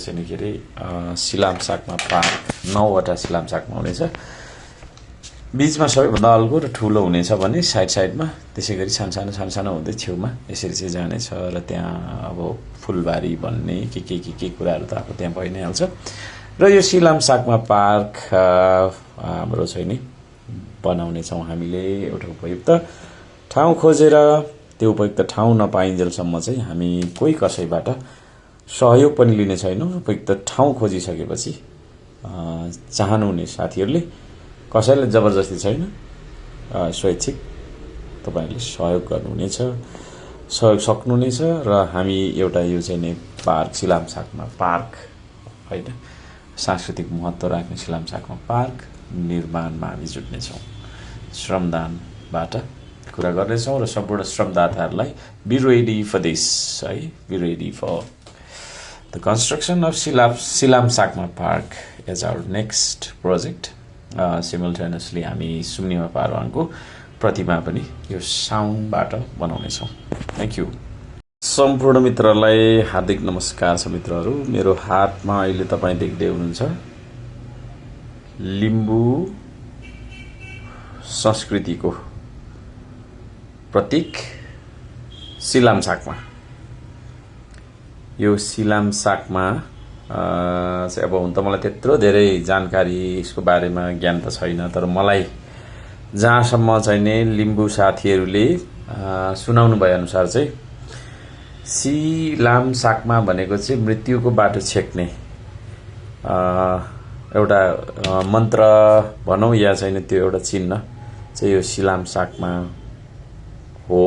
चाहिँ के अरे सिलामसाकमा पार्क 9 वटा सिलामसाकमा हुनेछ। बीचमा सबैभन्दा अल्गो र ठुलो हुनेछ भने साइडमा त्यसैगरी सानो हुँदै छेउमा यसरी चाहिँ जानेछ र त्यहाँ अब फुलबारी भन्ने के कुराहरु त अब त्यहाँ भइ नै हाल्छ। र यो सिलामसाकमा पार्क हाम्रो चाहिँ नि बनाउने छौं हामीले एउटा उपयुक्त ठाउँ खोजेर। त्यो उपयुक्त ठाउँ नपाइन्जेलसम्म चाहिँ हामी कोही कसैबाट सहयोग पनि लिने छैनौं। उपयुक्त ठाउँ खोजिसकेपछि चाहनुहुने साथीहरुले कसैले जबरजस्ती छैन, स्वैच्छिक तपाईहरुले सहयोग गर्नुहुनेछ, सहयोग सक्नुहुनेछ र हामी एउटा यो चाहिँ नि पार्क सिलामसाकमा पार्क हैन सांस्कृतिक महत्व राख्ने सिलामसाकमा पार्क निर्माणमा हामी जुट्ने छौं। श्रमदानबाट कुरा गर्नेछौं र सम्पूर्ण श्रमदाताहरुलाई बी रेडी फर दिस है, be ready for the construction of सिलामसाकमा park as our next project. Simultaneously हामी सुम्निमा पारवानको प्रतिमा पनि यो साउन्डबाट बनाउने छौं। Thank you. सम्पूर्ण मित्रहरुलाई हार्दिक नमस्कार छ मित्रहरु। मेरो हातमा अहिले तपाई देख्दै हुनुहुन्छ लिम्बू संस्कृतिको प्रतीक सिलामसाकमा। यो सिलामसाकमा चाहिँ अब हुन त मलाई त्यत्रो धेरै जानकारी यसको बारेमा ज्ञान त छैन, तर मलाई जहाँसम्म चाहिँ नि लिम्बू साथीहरुले सुनाउनु भए अनुसार चाहिँ सिलामसाकमा भनेको चाहिँ मृत्युको बाटो छेक्ने एउटा मन्त्र भनौं या चाहिँ त्यो एउटा चिन्ह चाहिँ यो सिलामसाकमा हो।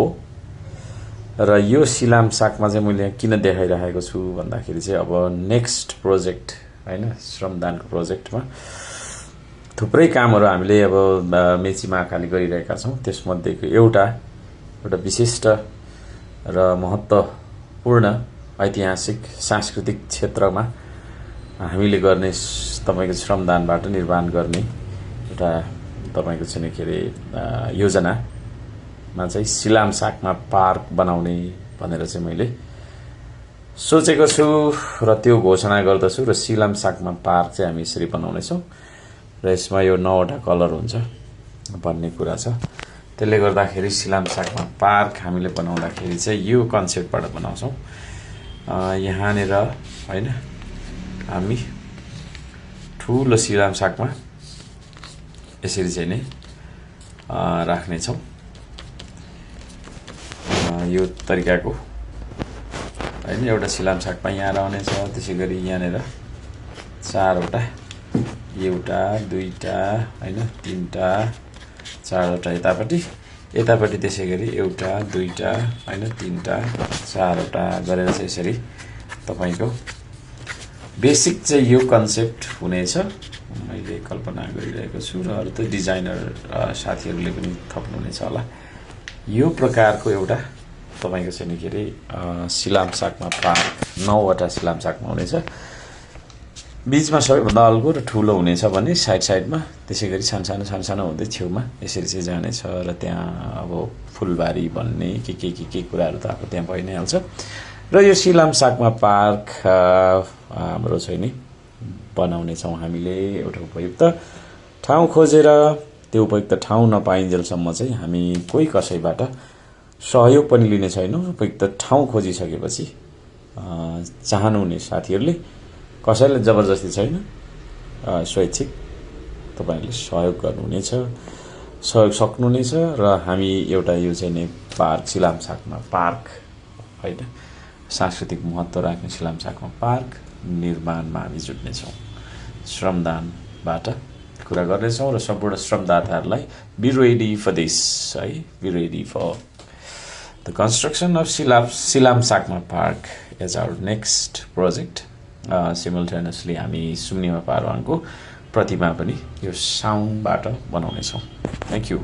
र यो सिलामसाकमा चाहिँ मैले किन देखाइरहेको छु भन्दाखेरि चाहिँ अब नेक्स्ट प्रोजेक्ट हैन श्रमदानको प्रोजेक्टमा थुप्रै कामहरु हामीले अब मेची महाकाली गरिरहेका छौं। त्यसमध्येको एउटा विशिष्ट र महत्त्वपूर्ण ऐतिहासिक सांस्कृतिक क्षेत्रमा हामीले गर्ने तपाईको श्रमदानबाट निर्माण गर्ने एउटा तपाईको चाहिँ के रे योजना मा चाहिँ सिलामसाकमा पार्क बनाउने भनेर चाहिँ मैले सोचेको छु र त्यो घोषणा गर्दछु। र सिलामसाकमा पार्क चाहिँ हामी यसरी बनाउने छौं र यसमा यो 9 वटा कलर हुन्छ भन्ने कुरा छ। त्यसले गर्दाखेरि सिलामसाकमा पार्क हामीले बनाउँदाखेरि चाहिँ यो कन्सेप्टबाट बनाउँछौं। यहाँनेर हैन हामी ठूलो सिलामसाकमा यसरी चाहिँ नै राख्ने छौं। यो तरिकाको हैन एउटा सिलामसाकमा यहाँ रहने छ। त्यसैगरी यहाँनेर 4 वटा, एउटा दुईटा हैन तीनटा चारवटा यतापट्टि त्यसैगरी एउटा दुईटा हैन तीनटा चारवटा गरेर चाहिँ यसरी तपाईको बेसिक चाहिँ यो कन्सेप्ट हुनेछ। मैले कल्पना गरिरहेको छु र अरु त डिजाइनर साथीहरुले पनि थप्नुहुनेछ होला। यो प्रकारको एउटा तपाईको चाहिँ के रे सिलामसाकमा पार्क 9 वटा सिलामसाकमा हुनेछ। बीचमा सबैभन्दा अल्गो र ठुलो हुनेछ भने साइडमा त्यसैगरी सानो हुँदै छेउमा यसरी चाहिँ जानेछ र त्यहाँ अब फुलबारी भन्ने के कुराहरु त अब त्यहाँ भइ नै हाल्छ। र यो सिलामसाकमा पार्क हाम्रो चाहिँ नि बनाउने छौं हामीले एउटा उपयुक्त ठाउँ खोजेर। त्यो उपयुक्त ठाउँ नपाइन्जेलसम्म चाहिँ हामी कोही कसैबाट सहयोग पनि लिने छैनौं। उपयुक्त ठाउँ खोजिसकेपछि चाहनुहुने साथीहरुले कसैले जबरजस्ती छैन, स्वैच्छिक तपाईहरुले सहयोग गर्नुहुनेछ, सहयोग सक्नुहुनेछ र हामी एउटा यो चाहिँ नि पार्क सिलामसाकमा पार्क हैन सांस्कृतिक महत्व राख्ने सिलामसाकमा पार्क निर्माणमा हामी जुट्ने छौं। श्रमदानबाट कुरा गर्नेछौं र सम्पूर्ण श्रमदाताहरुलाई बी रेडी फर दिस है, be ready for the construction of सिलामसाकमा park as our next project. Simultaneously हामी सुम्निमा पारवानको प्रतिमा पनि यो साउन्डबाट बनाउने छौं। Thank you.